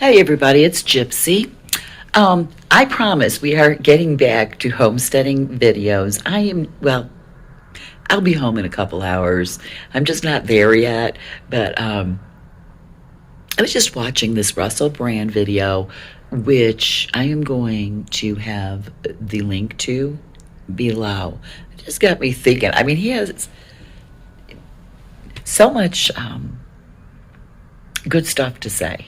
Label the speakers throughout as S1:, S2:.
S1: Hey everybody, it's Gypsy. I promise we are getting back to homesteading videos. I'll be home in a couple hours. I'm just not there yet, but I was just watching this Russell Brand video, which I am going to have the link to below. It just got me thinking. I mean, he has so much good stuff to say.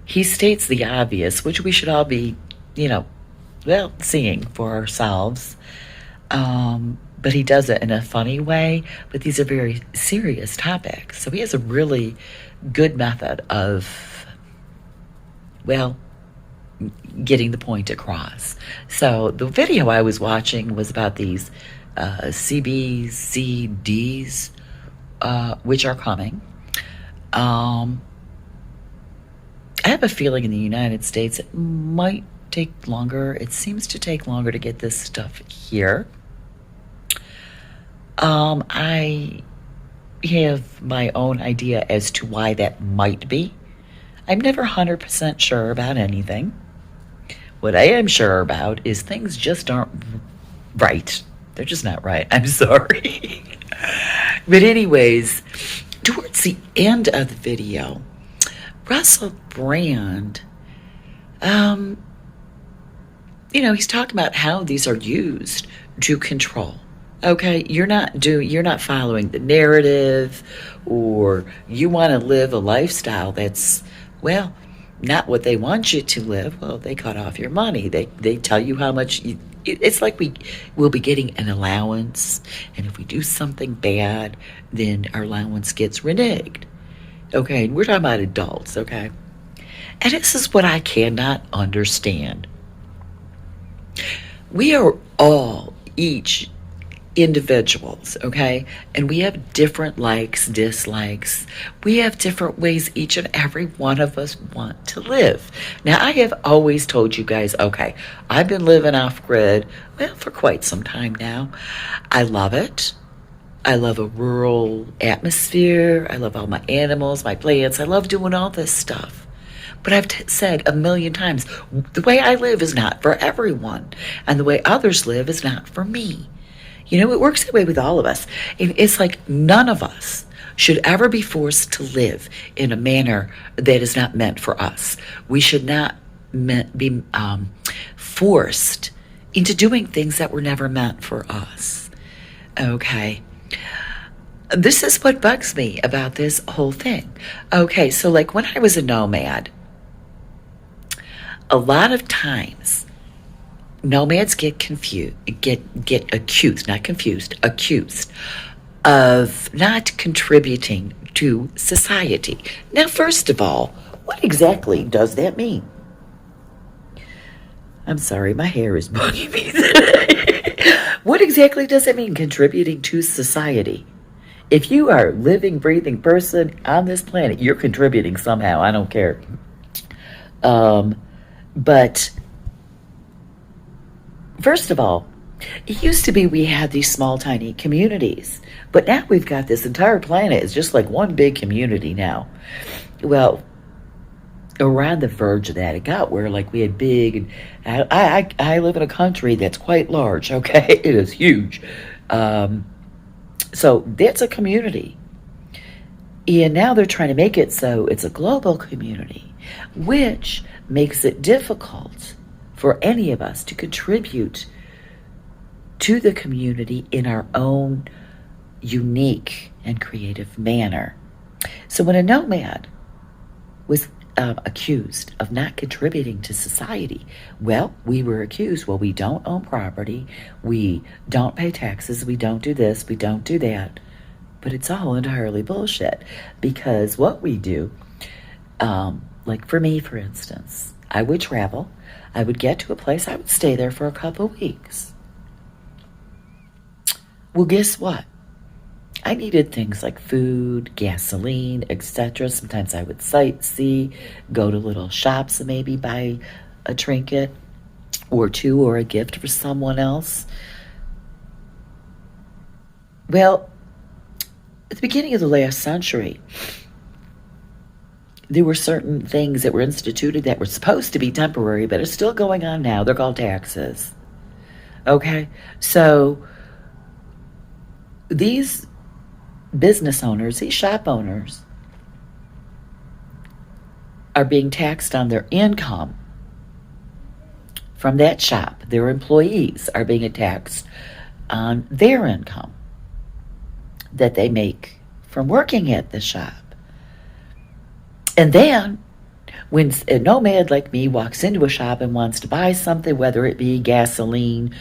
S1: He states the obvious, which we should all be, you know, seeing for ourselves. But he does it in a funny way. But these are very serious topics. So he has a really good method of, well, getting the point across. So the video I was watching was about these CBCDs, which are coming. I have a feeling in the United States it might take longer. It seems to take longer to get this stuff here. I have my own idea as to why that might be. I'm never 100% sure about anything. What I am sure about is things just aren't right. They're just not right. I'm sorry. But anyways, towards the end of the video, Russell Brand, he's talking about how these are used to control. Okay, you're not following the narrative, or you want to live a lifestyle that's, not what they want you to live. Well, they cut off your money. They tell you how much it's like we'll be getting an allowance, and if we do something bad, then our allowance gets reneged. Okay, we're talking about adults, okay? And this is what I cannot understand. We are all each individuals, okay? And we have different likes, dislikes. We have different ways each and every one of us want to live. Now, I have always told you guys, okay, I've been living off grid, for quite some time now. I love it. I love a rural atmosphere. I love all my animals, my plants. I love doing all this stuff. But I've said a million times, the way I live is not for everyone. And the way others live is not for me. It works that way with all of us. It's like none of us should ever be forced to live in a manner that is not meant for us. We should not be forced into doing things that were never meant for us. Okay. This is what bugs me about this whole thing. Okay, so like when I was a nomad, a lot of times nomads get accused of not contributing to society. Now, first of all, what exactly does that mean? I'm sorry, my hair is bugging me today. What exactly does it mean, contributing to society? If you are a living, breathing person on this planet, you're contributing somehow. I don't care. But first of all, it used to be we had these small, tiny communities. But now we've got this entire planet. It's just like one big community now. Well, around the verge of that, it got where like we had big, and I live in a country that's quite large, okay? It is huge. So that's a community. And now they're trying to make it so it's a global community, which makes it difficult for any of us to contribute to the community in our own unique and creative manner. So when a nomad was accused of not contributing to society, we were accused, we don't own property, we don't pay taxes, we don't do this, we don't do that. But it's all entirely bullshit, because what we do, like for me, for instance, I would travel, I would get to a place, I would stay there for a couple of weeks. Well, guess what? I needed things like food, gasoline, etc. Sometimes I would sightsee, go to little shops and maybe buy a trinket or two or a gift for someone else. Well, at the beginning of the last century, There were certain things that were instituted that were supposed to be temporary, but are still going on now. They're called taxes. Okay? So these business owners, these shop owners, are being taxed on their income from that shop. Their employees are being taxed on their income that they make from working at the shop. And then when a nomad like me walks into a shop and wants to buy something, whether it be gasoline,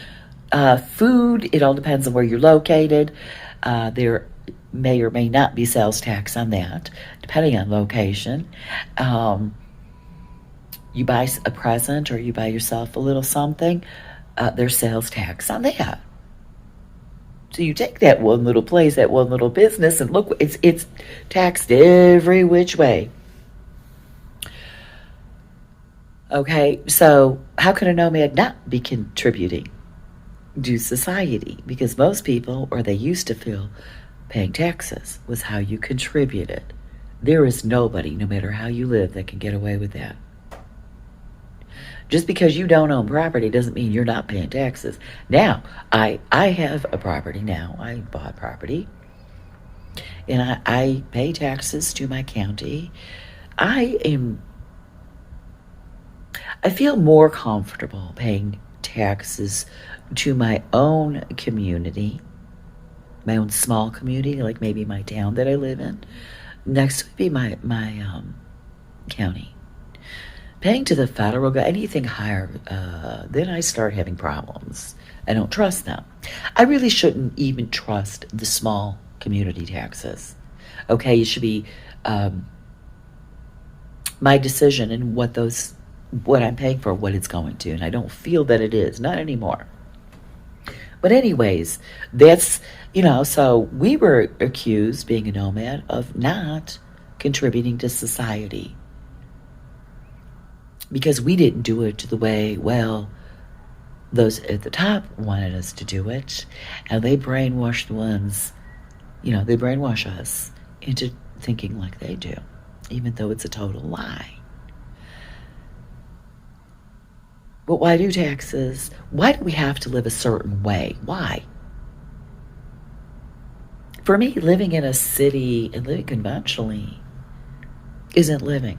S1: food, it all depends on where you're located. There may or may not be sales tax on that, depending on location. You buy a present or you buy yourself a little something, there's sales tax on that. So you take that one little place, that one little business, and look, it's taxed every which way. Okay, so how can a nomad not be contributing to society? Because most people, or they used to feel, paying taxes was how you contributed. There is nobody, no matter how you live, that can get away with that. Just because you don't own property doesn't mean you're not paying taxes. Now, I have a property now. I bought property. And I pay taxes to my county. I feel more comfortable paying taxes to my own community, my own small community, like maybe my town that I live in. Next would be my county. Paying to the federal government, anything higher, then I start having problems. I don't trust them. I really shouldn't even trust the small community taxes. Okay, it should be my decision and what I'm paying for, what it's going to. And I don't feel that it is, not anymore. But anyways, that's, so we were accused, being a nomad, of not contributing to society. Because we didn't do it the way, those at the top wanted us to do it. And they brainwashed the ones, they brainwash us into thinking like they do, even though it's a total lie. But why do taxes? Why do we have to live a certain way? Why? For me, living in a city and living conventionally isn't living.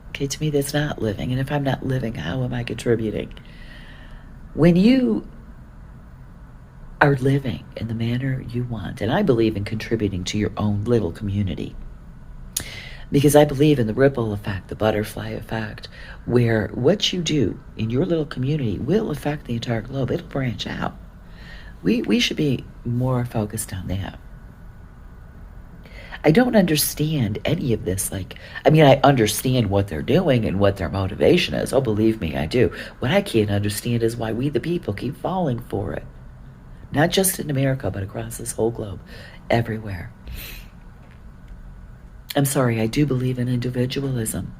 S1: Okay, to me, that's not living. And if I'm not living, how am I contributing? When you are living in the manner you want, and I believe in contributing to your own little community, because I believe in the ripple effect, the butterfly effect, where what you do in your little community will affect the entire globe. It'll branch out. We should be more focused on that. I don't understand any of this. I understand what they're doing and what their motivation is. Oh, believe me, I do. What I can't understand is why we, the people, keep falling for it. Not just in America, but across this whole globe, everywhere. I'm sorry, I do believe in individualism.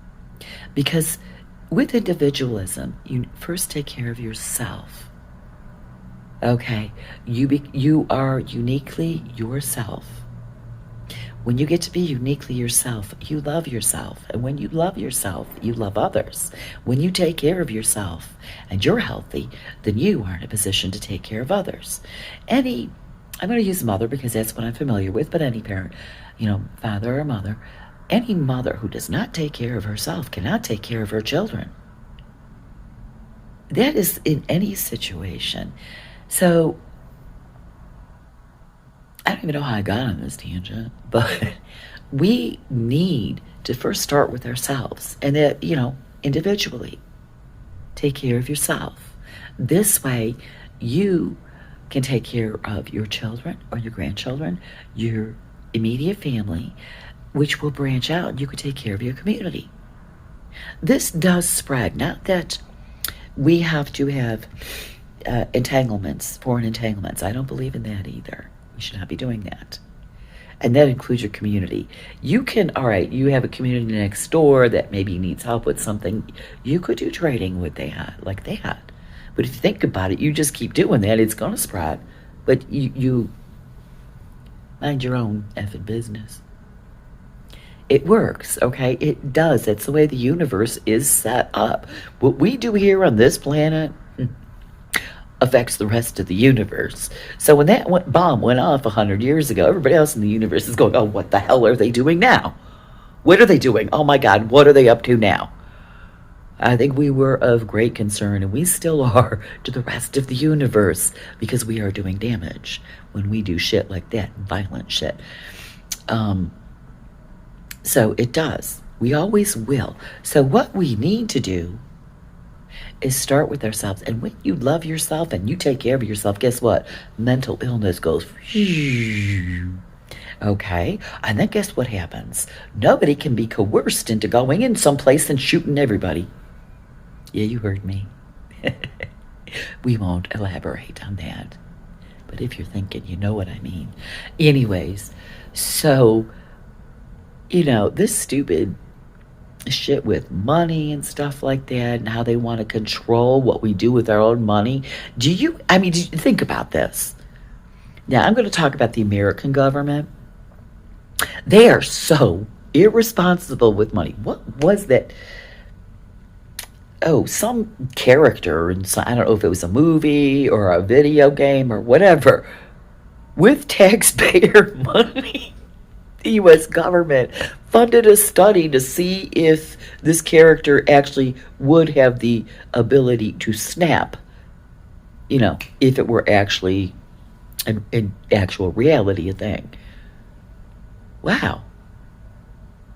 S1: Because with individualism, you first take care of yourself. Okay? You are uniquely yourself. When you get to be uniquely yourself, you love yourself. And when you love yourself, you love others. When you take care of yourself and you're healthy, then you are in a position to take care of others. I'm going to use mother because that's what I'm familiar with, but any parent, father or mother, any mother who does not take care of herself cannot take care of her children. That is in any situation. So, I don't even know how I got on this tangent, but we need to first start with ourselves and that, individually take care of yourself. This way, you can take care of your children or your grandchildren, your immediate family, which will branch out and you can take care of your community. This does spread, not that we have to have entanglements, foreign entanglements. I don't believe in that either. We should not be doing that. And that includes your community. You have a community next door that maybe needs help with something. You could do trading with that, like that. But if you think about it, you just keep doing that, it's going to spread. But you mind your own effing business. It works, okay? It does. That's the way the universe is set up. What we do here on this planet affects the rest of the universe. So when that bomb went off 100 years ago, everybody else in the universe is going, oh, what the hell are they doing now? What are they doing? Oh my God, what are they up to now? I think we were of great concern, and we still are, to the rest of the universe, because we are doing damage when we do shit like that, violent shit. So it does. We always will. So what we need to do is start with ourselves. And when you love yourself and you take care of yourself, guess what? Mental illness goes, okay? And then guess what happens? Nobody can be coerced into going in someplace and shooting everybody. Yeah, you heard me. We won't elaborate on that. But if you're thinking, you know what I mean. Anyways, so, this stupid shit with money and stuff like that, and how they want to control what we do with our own money. Do you think about this? Now, I'm going to talk about the American government. They are so irresponsible with money. What was that? Oh, some character, and I don't know if it was a movie or a video game or whatever, with taxpayer money. The U.S. government funded a study to see if this character actually would have the ability to snap, if it were actually an actual reality a thing. Wow.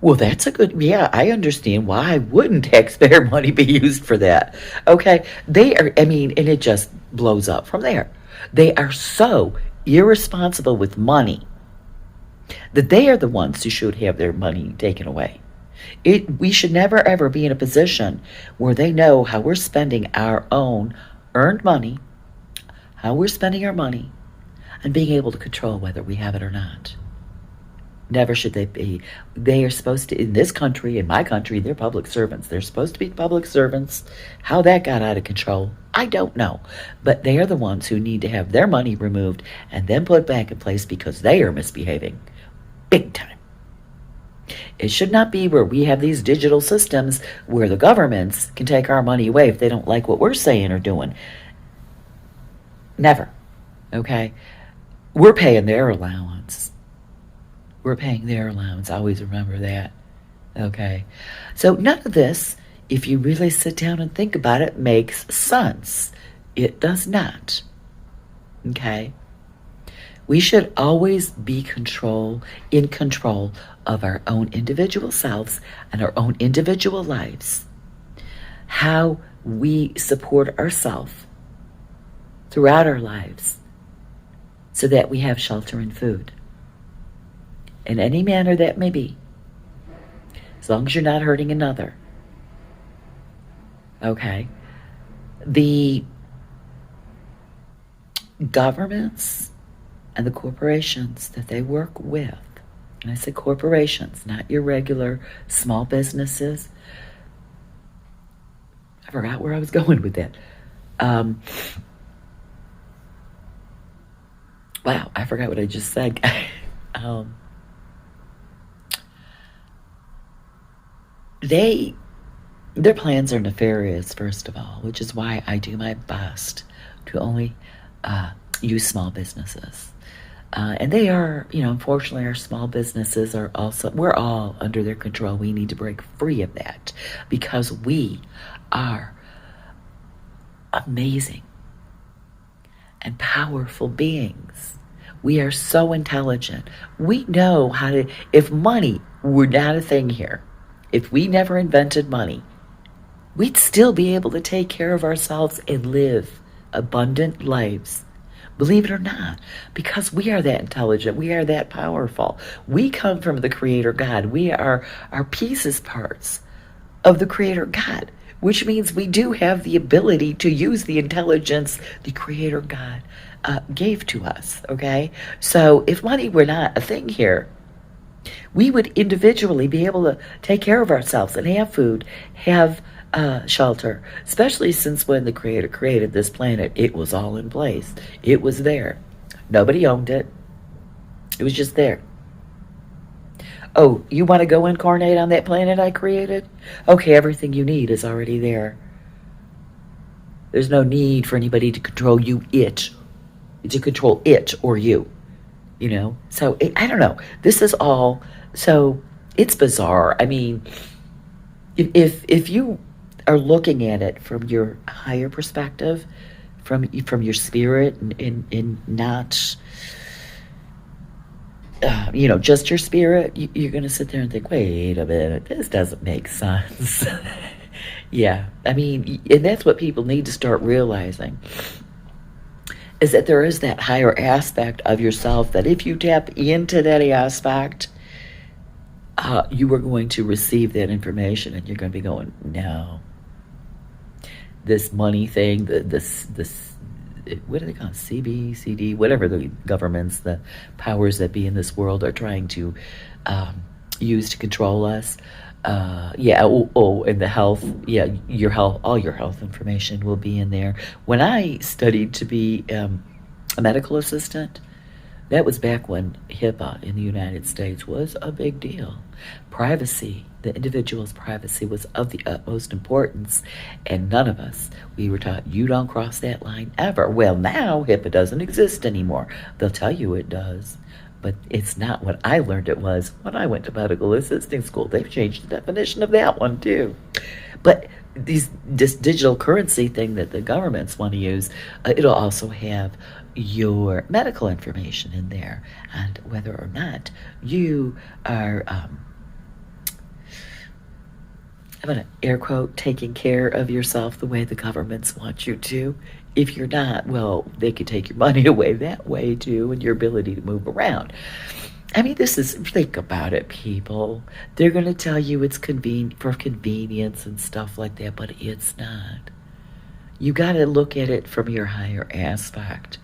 S1: Well, that's I understand why wouldn't taxpayer money be used for that? Okay, and it just blows up from there. They are so irresponsible with money that they are the ones who should have their money taken away. We should never ever be in a position where they know how we're spending our own earned money, how we're spending our money, and being able to control whether we have it or not. Never should they be. They are supposed to, in this country, in my country, they're public servants. They're supposed to be public servants. How that got out of control, I don't know. But they are the ones who need to have their money removed and then put back in place because they are misbehaving. Big time. It should not be where we have these digital systems where the governments can take our money away if they don't like what we're saying or doing. Never. Okay? We're paying their allowance. We're paying their allowance. Always remember that. Okay? So none of this, if you really sit down and think about it, makes sense. It does not. Okay? We should always be in control of our own individual selves and our own individual lives. How we support ourselves throughout our lives so that we have shelter and food. In any manner that may be. As long as you're not hurting another. Okay? The governments and the corporations that they work with, and I say corporations, not your regular small businesses. I forgot where I was going with that. Wow, I forgot what I just said. Their plans are nefarious, first of all, which is why I do my best to only use small businesses. And they are, unfortunately, our small businesses are also, we're all under their control. We need to break free of that because we are amazing and powerful beings. We are so intelligent. We know how to, if money were not a thing here, if we never invented money, we'd still be able to take care of ourselves and live abundant lives. Believe it or not, because we are that intelligent, we are that powerful. We come from the Creator God. We are pieces, parts of the Creator God, which means we do have the ability to use the intelligence the Creator God gave to us, okay? So if money were not a thing here, we would individually be able to take care of ourselves and have food, have shelter, especially since when the Creator created this planet, it was all in place. It was there. Nobody owned it. It was just there. Oh, you want to go incarnate on that planet I created? Okay, everything you need is already there. There's no need for anybody to control you, to control it or you, you know? So I don't know. This is all, so it's bizarre. I mean, if you are looking at it from your higher perspective, from your spirit, and not just your spirit, you're going to sit there and think, wait a minute, this doesn't make sense. Yeah, I mean, and that's what people need to start realizing, is that there is that higher aspect of yourself that if you tap into that aspect, you are going to receive that information, and you're going to be going, no, this money thing, this what do they call it? CB, CD, whatever the governments, the powers that be in this world are trying to use to control us. And the health, your health, all your health information will be in there. When I studied to be a medical assistant, that was back when HIPAA in the United States was a big deal. Privacy, the individual's privacy, was of the utmost importance, and none of us, we were taught, you don't cross that line ever. Well, now HIPAA doesn't exist anymore. They'll tell you it does, but it's not what I learned it was when I went to medical assisting school. They've changed the definition of that one too. But this digital currency thing that the governments want to use, it'll also have your medical information in there, and whether or not you are, I'm going to air quote, taking care of yourself the way the governments want you to. If you're not, well, they could take your money away that way too, and your ability to move around. I mean, think about it, people. They're going to tell you it's for convenience and stuff like that, but it's not. You got to look at it from your higher aspect,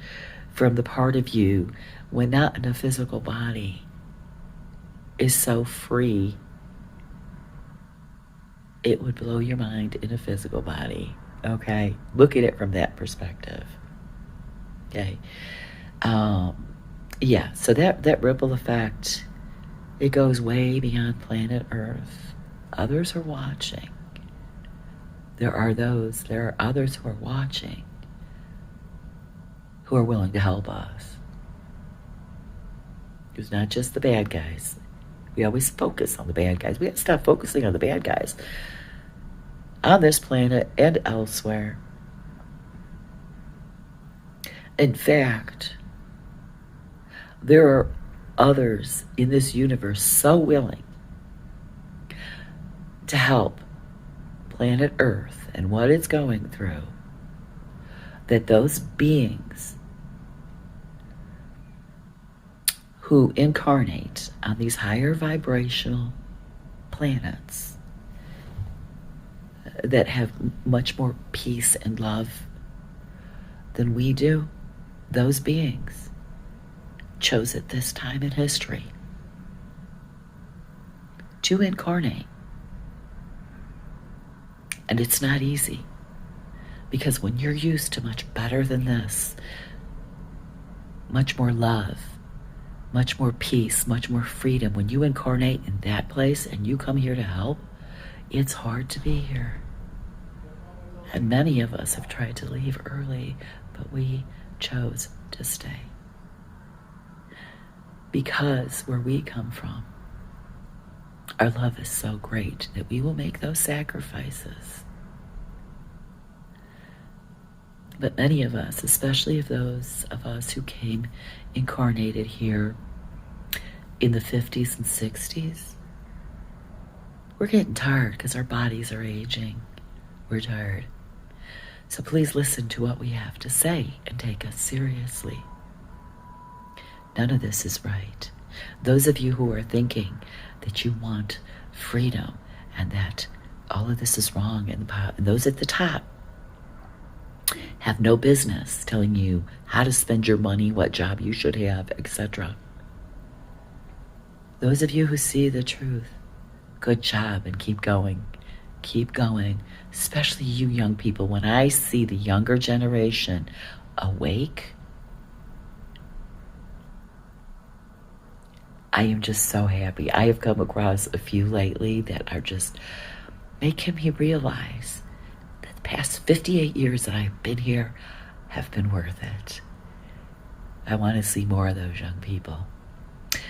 S1: from the part of you when not in a physical body is so free. It would blow your mind in a physical body. Okay, look at it from that perspective. Okay, So that ripple effect, it goes way beyond planet Earth. Others are watching. There are others who are watching, who are willing to help us. It's not just the bad guys. We always focus on the bad guys. We have to stop focusing on the bad guys on this planet and elsewhere. In fact, there are others in this universe so willing to help planet Earth and what it's going through, that those beings who incarnate on these higher vibrational planets that have much more peace and love than we do, those beings chose at this time in history to incarnate. And it's not easy, because when you're used to much better than this, much more love, much more peace, much more freedom, when you incarnate in that place and you come here to help, it's hard to be here. And many of us have tried to leave early, but we chose to stay. Because where we come from, our love is so great that we will make those sacrifices. But many of us, especially of those of us who came incarnated here in the 50s and 60s, we're getting tired because our bodies are aging. We're tired. So please listen to what we have to say and take us seriously. None of this is right. Those of you who are thinking that you want freedom and that all of this is wrong, and those at the top have no business telling you how to spend your money, what job you should have, etc. Those of you who see the truth, good job, and keep going. Keep going, especially you young people. When I see the younger generation awake, I am just so happy. I have come across a few lately that are just making me realize that the past 58 years that I've been here have been worth it. I want to see more of those young people.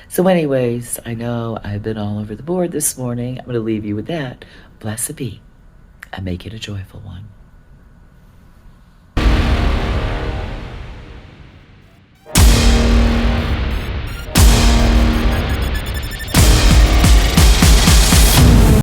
S1: So anyways, I know I've been all over the board this morning. I'm going to leave you with that. Blessed be, and make it a joyful one.